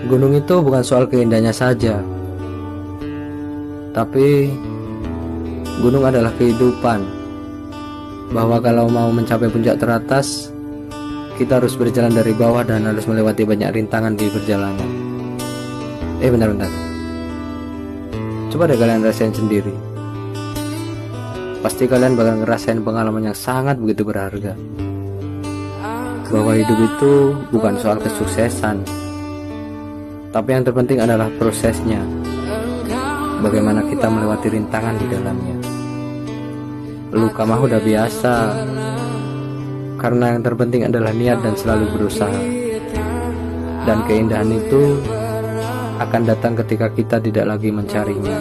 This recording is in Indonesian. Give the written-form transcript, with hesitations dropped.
Gunung itu bukan soal keindahannya saja, tapi gunung adalah kehidupan. Bahwa kalau mau mencapai puncak teratas, kita harus berjalan dari bawah dan harus melewati banyak rintangan di perjalanan. Bentar. Coba deh kalian rasain sendiri. Pasti kalian bakal ngerasain pengalaman yang sangat begitu berharga. Bahwa hidup itu bukan soal kesuksesan, tapi yang terpenting adalah prosesnya. Bagaimana kita melewati rintangan di dalamnya. Luka mah udah biasa, karena yang terpenting adalah niat dan selalu berusaha. Dan keindahan itu akan datang ketika kita tidak lagi mencarinya.